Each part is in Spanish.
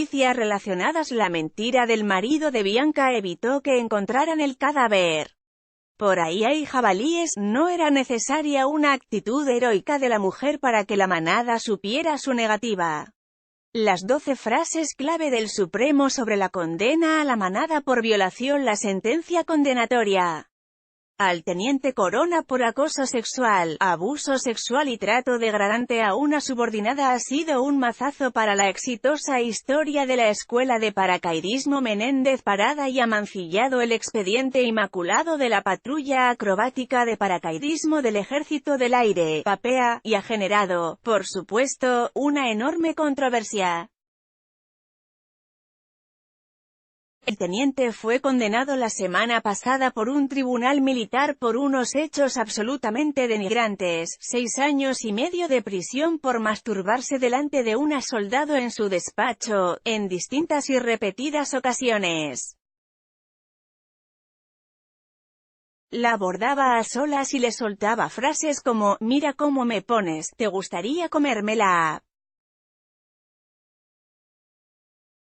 noticias relacionadas. La mentira del marido de Bianca evitó que encontraran el cadáver. Por ahí hay jabalíes. No era necesaria una actitud heroica de la mujer para que la manada supiera su negativa. Las 12 frases clave del Supremo sobre la condena a la manada por violación. La sentencia condenatoria al teniente Corona por acoso sexual, abuso sexual y trato degradante a una subordinada ha sido un mazazo para la exitosa historia de la Escuela de Paracaidismo Menéndez Parada y ha mancillado el expediente inmaculado de la Patrulla Acrobática de Paracaidismo del Ejército del Aire, PAPEA, y ha generado, por supuesto, una enorme controversia. El teniente fue condenado la semana pasada por un tribunal militar por unos hechos absolutamente denigrantes: 6 años y medio de prisión por masturbarse delante de una soldado en su despacho, en distintas y repetidas ocasiones. La abordaba a solas y le soltaba frases como: «Mira cómo me pones, ¿te gustaría comérmela?».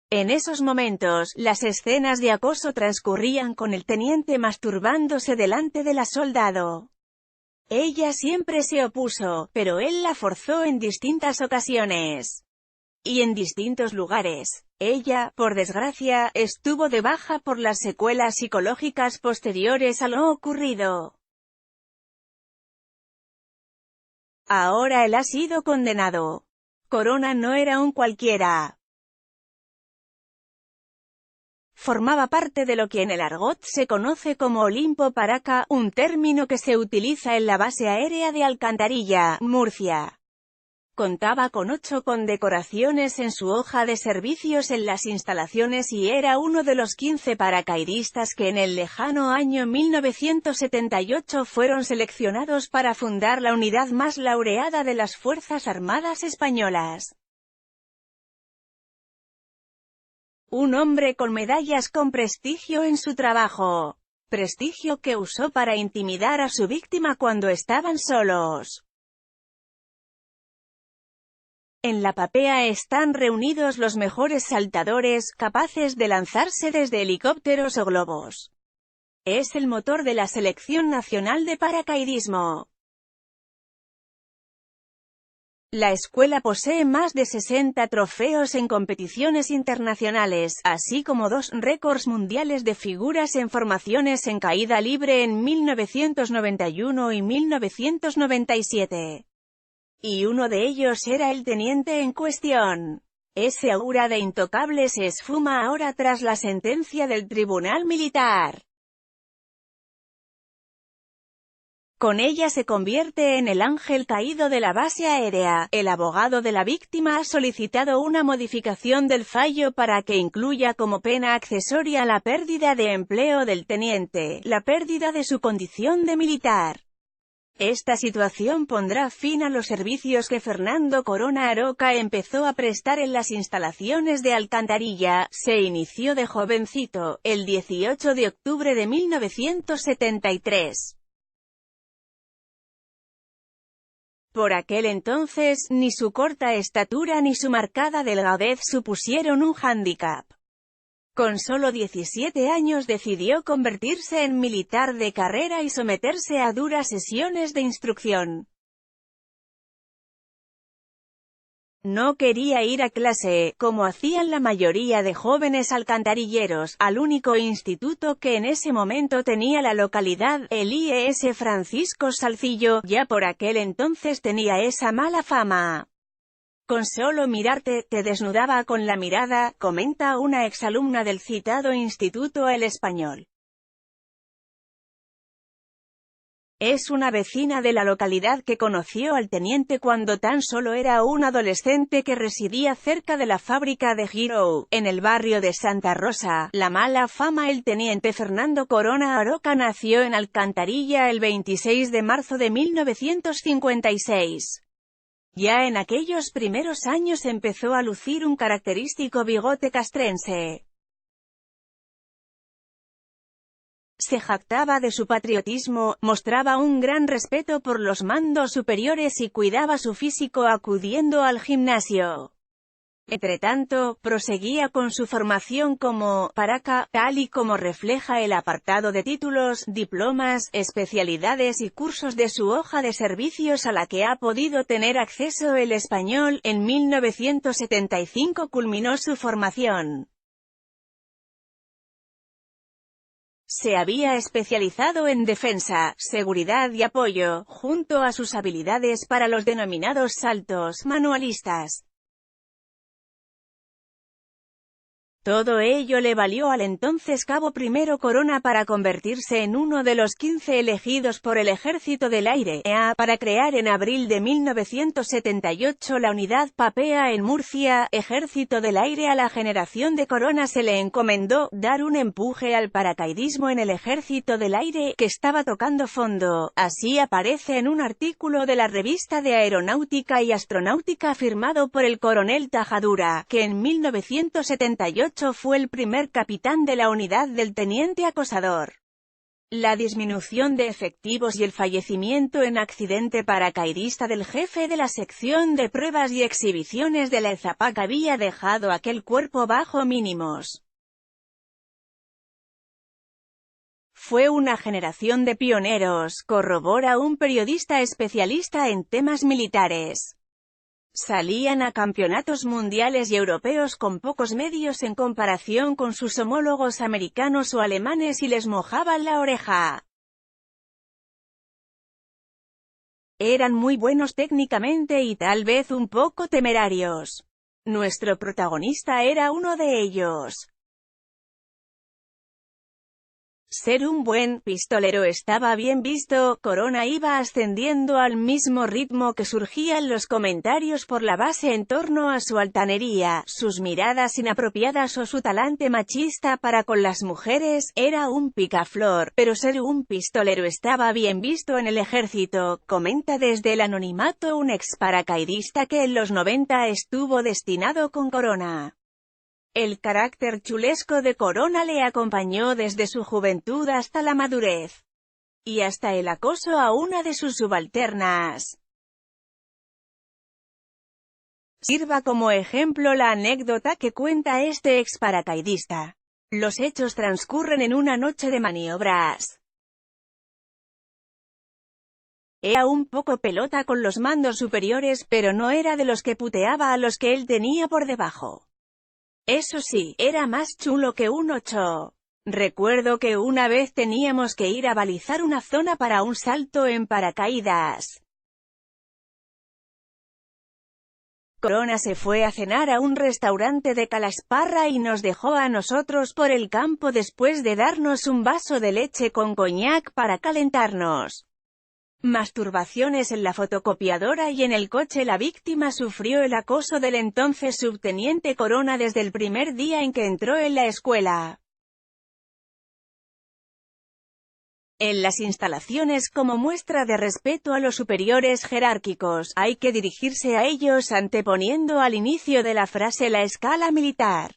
En esos momentos, las escenas de acoso transcurrían con el teniente masturbándose delante de la soldado. Ella siempre se opuso, pero él la forzó en distintas ocasiones y en distintos lugares. Ella, por desgracia, estuvo de baja por las secuelas psicológicas posteriores a lo ocurrido. Ahora él ha sido condenado. Corona no era un cualquiera. Formaba parte de lo que en el argot se conoce como Olimpo Paraca, un término que se utiliza en la base aérea de Alcantarilla, Murcia. Contaba con 8 condecoraciones en su hoja de servicios en las instalaciones y era uno de los 15 paracaidistas que en el lejano año 1978 fueron seleccionados para fundar la unidad más laureada de las Fuerzas Armadas Españolas. Un hombre con medallas, con prestigio en su trabajo. Prestigio que usó para intimidar a su víctima cuando estaban solos. En la PAPEA están reunidos los mejores saltadores, capaces de lanzarse desde helicópteros o globos. Es el motor de la Selección Nacional de Paracaidismo. La escuela posee más de 60 trofeos en competiciones internacionales, así como 2 récords mundiales de figuras en formaciones en caída libre en 1991 y 1997. Y uno de ellos era el teniente en cuestión. Ese aura de intocable se esfuma ahora tras la sentencia del tribunal militar. Con ella se convierte en el ángel caído de la base aérea. El abogado de la víctima ha solicitado una modificación del fallo para que incluya como pena accesoria la pérdida de empleo del teniente, la pérdida de su condición de militar. Esta situación pondrá fin a los servicios que Fernando Corona Aroca empezó a prestar en las instalaciones de Alcantarilla. Se inició de jovencito, el 18 de octubre de 1973. Por aquel entonces, ni su corta estatura ni su marcada delgadez supusieron un hándicap. Con solo 17 años decidió convertirse en militar de carrera y someterse a duras sesiones de instrucción. No quería ir a clase, como hacían la mayoría de jóvenes alcantarilleros, al único instituto que en ese momento tenía la localidad, el IES Francisco Salcillo. Ya por aquel entonces tenía esa mala fama. Con solo mirarte, te desnudaba con la mirada, comenta una exalumna del citado instituto El Español. Es una vecina de la localidad que conoció al teniente cuando tan solo era un adolescente que residía cerca de la fábrica de Hero, en el barrio de Santa Rosa. La mala fama. El teniente Fernando Corona Aroca nació en Alcantarilla el 26 de marzo de 1956. Ya en aquellos primeros años empezó a lucir un característico bigote castrense. Se jactaba de su patriotismo, mostraba un gran respeto por los mandos superiores y cuidaba su físico acudiendo al gimnasio. Entretanto, proseguía con su formación como paraca, tal y como refleja el apartado de títulos, diplomas, especialidades y cursos de su hoja de servicios a la que ha podido tener acceso el español. En 1975 culminó su formación. Se había especializado en defensa, seguridad y apoyo, junto a sus habilidades para los denominados saltos manualistas. Todo ello le valió al entonces cabo primero Corona para convertirse en uno de los 15 elegidos por el Ejército del Aire, EA, para crear en abril de 1978 la unidad Papea en Murcia. Ejército del Aire. A la generación de Corona se le encomendó dar un empuje al paracaidismo en el Ejército del Aire, que estaba tocando fondo. Así aparece en un artículo de la revista de Aeronáutica y Astronáutica firmado por el coronel Tajadura, que en 1978 fue el primer capitán de la unidad del teniente Acosador. La disminución de efectivos y el fallecimiento en accidente paracaidista del jefe de la sección de pruebas y exhibiciones de la EZAPAC había dejado aquel cuerpo bajo mínimos. Fue una generación de pioneros, corrobora un periodista especialista en temas militares. Salían a campeonatos mundiales y europeos con pocos medios en comparación con sus homólogos americanos o alemanes y les mojaban la oreja. Eran muy buenos técnicamente y tal vez un poco temerarios. Nuestro protagonista era uno de ellos. Ser un buen pistolero estaba bien visto. Corona iba ascendiendo al mismo ritmo que surgían los comentarios por la base en torno a su altanería, sus miradas inapropiadas o su talante machista para con las mujeres. Era un picaflor, pero ser un pistolero estaba bien visto en el ejército, comenta desde el anonimato un ex paracaidista que en los 90 estuvo destinado con Corona. El carácter chulesco de Corona le acompañó desde su juventud hasta la madurez. Y hasta el acoso a una de sus subalternas. Sirva como ejemplo la anécdota que cuenta este ex paracaidista. Los hechos transcurren en una noche de maniobras. Era un poco pelota con los mandos superiores, pero no era de los que puteaba a los que él tenía por debajo. Eso sí, era más chulo que un 8. Recuerdo que una vez teníamos que ir a balizar una zona para un salto en paracaídas. Corona se fue a cenar a un restaurante de Calasparra y nos dejó a nosotros por el campo después de darnos un vaso de leche con coñac para calentarnos. Masturbaciones en la fotocopiadora y en el coche. La víctima sufrió el acoso del entonces subteniente Corona desde el primer día en que entró en la escuela. En las instalaciones, como muestra de respeto a los superiores jerárquicos, hay que dirigirse a ellos anteponiendo al inicio de la frase la escala militar.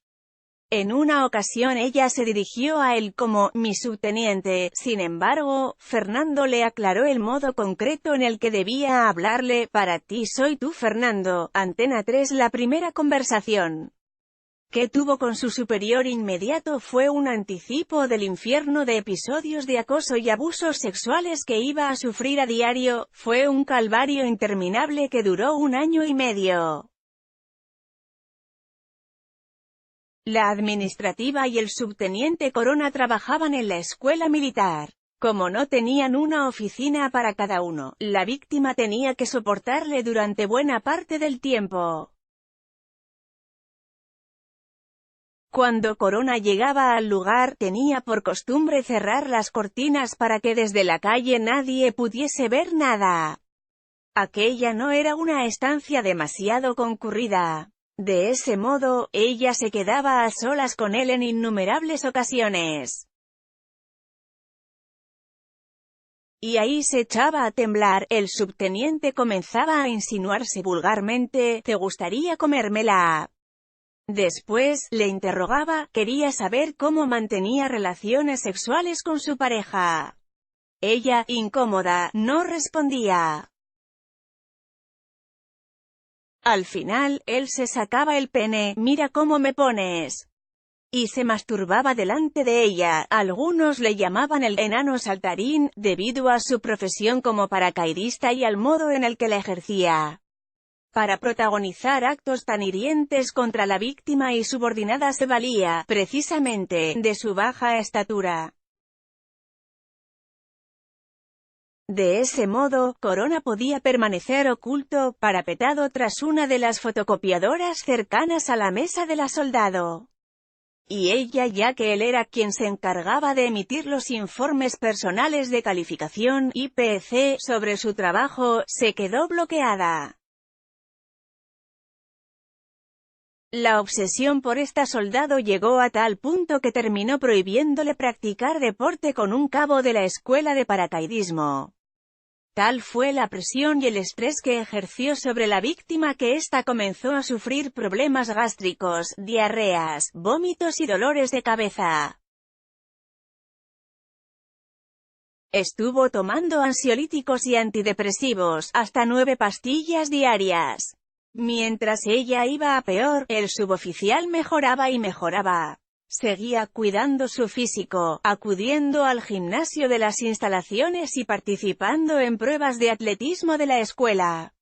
En una ocasión ella se dirigió a él como «mi subteniente», sin embargo, Fernando le aclaró el modo concreto en el que debía hablarle: «Para ti soy tú Fernando». Antena 3. La primera conversación que tuvo con su superior inmediato fue un anticipo del infierno de episodios de acoso y abusos sexuales que iba a sufrir a diario. Fue un calvario interminable que duró 1 año y medio. La administrativa y el subteniente Corona trabajaban en la escuela militar. Como no tenían una oficina para cada uno, la víctima tenía que soportarle durante buena parte del tiempo. Cuando Corona llegaba al lugar, tenía por costumbre cerrar las cortinas para que desde la calle nadie pudiese ver nada. Aquella no era una estancia demasiado concurrida. De ese modo, ella se quedaba a solas con él en innumerables ocasiones. Y ahí se echaba a temblar. El subteniente comenzaba a insinuarse vulgarmente: «¿Te gustaría comérmela?». Después, le interrogaba, quería saber cómo mantenía relaciones sexuales con su pareja. Ella, incómoda, no respondía. Al final, él se sacaba el pene, «Mira cómo me pones», y se masturbaba delante de ella. Algunos le llamaban el enano saltarín, debido a su profesión como paracaidista y al modo en el que la ejercía. Para protagonizar actos tan hirientes contra la víctima y subordinada se valía, precisamente, de su baja estatura. De ese modo, Corona podía permanecer oculto, parapetado tras una de las fotocopiadoras cercanas a la mesa de la soldado. Y ella, ya que él era quien se encargaba de emitir los informes personales de calificación, IPC, sobre su trabajo, se quedó bloqueada. La obsesión por esta soldado llegó a tal punto que terminó prohibiéndole practicar deporte con un cabo de la escuela de paracaidismo. Tal fue la presión y el estrés que ejerció sobre la víctima que ésta comenzó a sufrir problemas gástricos, diarreas, vómitos y dolores de cabeza. Estuvo tomando ansiolíticos y antidepresivos, hasta 9 pastillas diarias. Mientras ella iba a peor, el suboficial mejoraba y mejoraba. Seguía cuidando su físico, acudiendo al gimnasio de las instalaciones y participando en pruebas de atletismo de la escuela.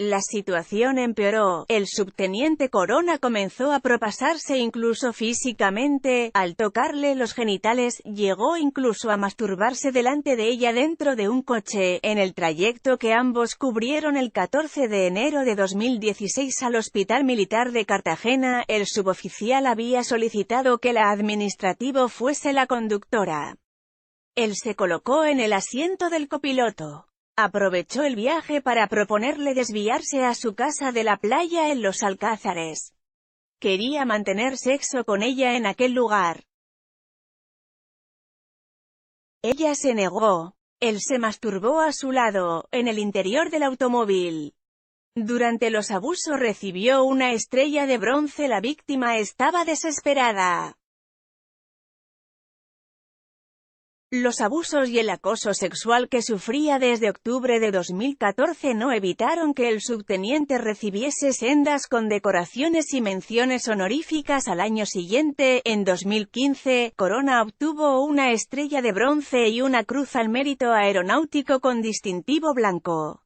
La situación empeoró, el subteniente Corona comenzó a propasarse incluso físicamente, al tocarle los genitales, llegó incluso a masturbarse delante de ella dentro de un coche, en el trayecto que ambos cubrieron el 14 de enero de 2016 al Hospital Militar de Cartagena. El suboficial había solicitado que la administrativo fuese la conductora. Él se colocó en el asiento del copiloto. Aprovechó el viaje para proponerle desviarse a su casa de la playa en Los Alcázares. Quería mantener sexo con ella en aquel lugar. Ella se negó. Él se masturbó a su lado, en el interior del automóvil. Durante los abusos recibió una estrella de bronce. La víctima estaba desesperada. Los abusos y el acoso sexual que sufría desde octubre de 2014 no evitaron que el subteniente recibiese sendas condecoraciones y menciones honoríficas. Al año siguiente, en 2015, Corona obtuvo una estrella de bronce y una cruz al mérito aeronáutico con distintivo blanco.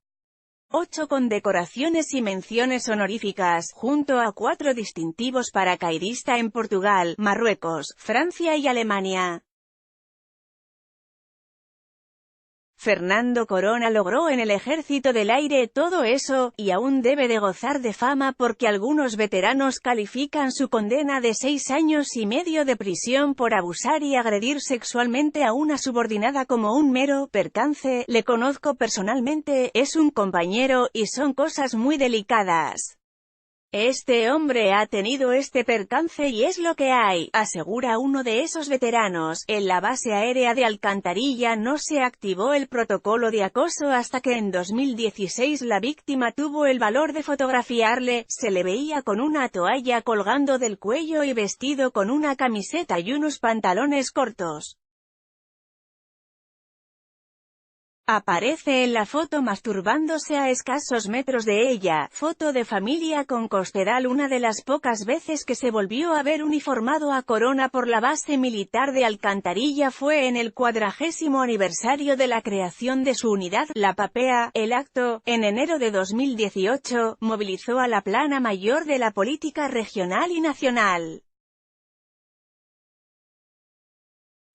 8 condecoraciones y menciones honoríficas, junto a 4 distintivos paracaidista en Portugal, Marruecos, Francia y Alemania. Fernando Corona logró en el Ejército del Aire todo eso, y aún debe de gozar de fama porque algunos veteranos califican su condena de 6 años y medio de prisión por abusar y agredir sexualmente a una subordinada como un mero percance. Le conozco personalmente, es un compañero, y son cosas muy delicadas. Este hombre ha tenido este percance y es lo que hay, asegura uno de esos veteranos. En la base aérea de Alcantarilla no se activó el protocolo de acoso hasta que en 2016 la víctima tuvo el valor de fotografiarle. Se le veía con una toalla colgando del cuello y vestido con una camiseta y unos pantalones cortos. Aparece en la foto masturbándose a escasos metros de ella, foto de familia con Cospedal. Una de las pocas veces que se volvió a ver uniformado a Corona por la base militar de Alcantarilla fue en el 40º aniversario de la creación de su unidad, la PAPEA. El acto, en enero de 2018, movilizó a la plana mayor de la política regional y nacional.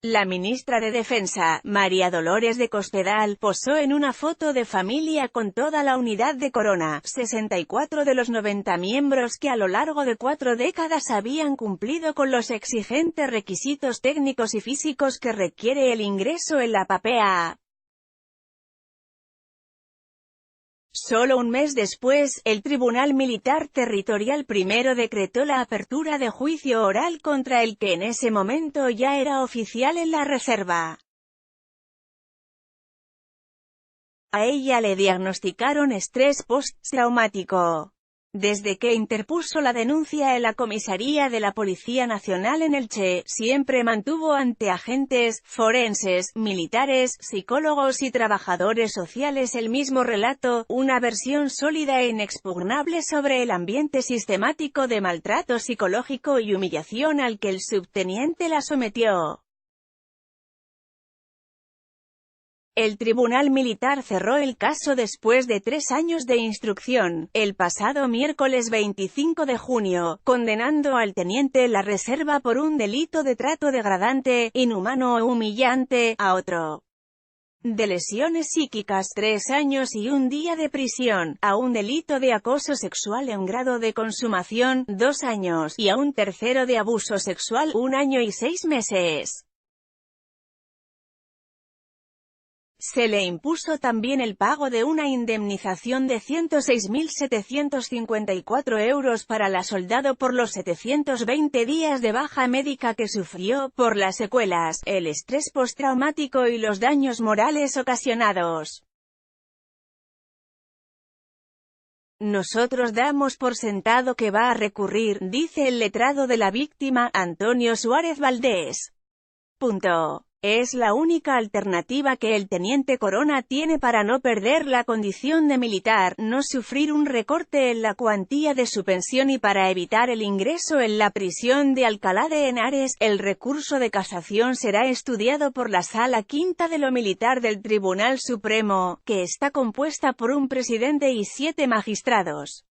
La ministra de Defensa, María Dolores de Cospedal, posó en una foto de familia con toda la unidad de Corona, 64 de los 90 miembros que a lo largo de 4 décadas habían cumplido con los exigentes requisitos técnicos y físicos que requiere el ingreso en la PAPEA. Solo un mes después, el Tribunal Militar Territorial I decretó la apertura de juicio oral contra el que en ese momento ya era oficial en la reserva. A ella le diagnosticaron estrés postraumático. Desde que interpuso la denuncia en la comisaría de la Policía Nacional en Elche, siempre mantuvo ante agentes, forenses, militares, psicólogos y trabajadores sociales el mismo relato, una versión sólida e inexpugnable sobre el ambiente sistemático de maltrato psicológico y humillación al que el subteniente la sometió. El Tribunal Militar cerró el caso después de 3 años de instrucción, el pasado miércoles 25 de junio, condenando al teniente la reserva por un delito de trato degradante, inhumano o humillante, a otro de lesiones psíquicas 3 años y 1 día de prisión, a un delito de acoso sexual en grado de consumación 2 años, y a un tercero de abuso sexual 1 año y 6 meses. Se le impuso también el pago de una indemnización de 106.754 euros para la soldado por los 720 días de baja médica que sufrió, por las secuelas, el estrés postraumático y los daños morales ocasionados. Nosotros damos por sentado que va a recurrir, dice el letrado de la víctima, Antonio Suárez Valdés. Es la única alternativa que el teniente Corona tiene para no perder la condición de militar, no sufrir un recorte en la cuantía de su pensión y para evitar el ingreso en la prisión de Alcalá de Henares. El recurso de casación será estudiado por la Sala Quinta de lo Militar del Tribunal Supremo, que está compuesta por un presidente y 7 magistrados.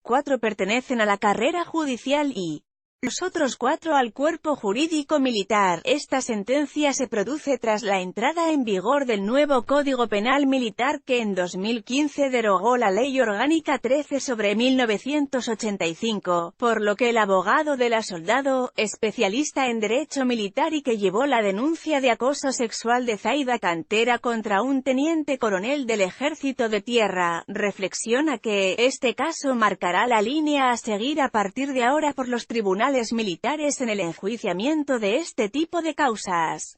4 pertenecen a la carrera judicial y los otros 4 al cuerpo jurídico militar. Esta sentencia se produce tras la entrada en vigor del nuevo Código Penal Militar que en 2015 derogó la Ley Orgánica 13/1985, por lo que el abogado de la soldado, especialista en derecho militar y que llevó la denuncia de acoso sexual de Zaida Cantera contra un teniente coronel del Ejército de Tierra, reflexiona que este caso marcará la línea a seguir a partir de ahora por los tribunales militares en el enjuiciamiento de este tipo de causas.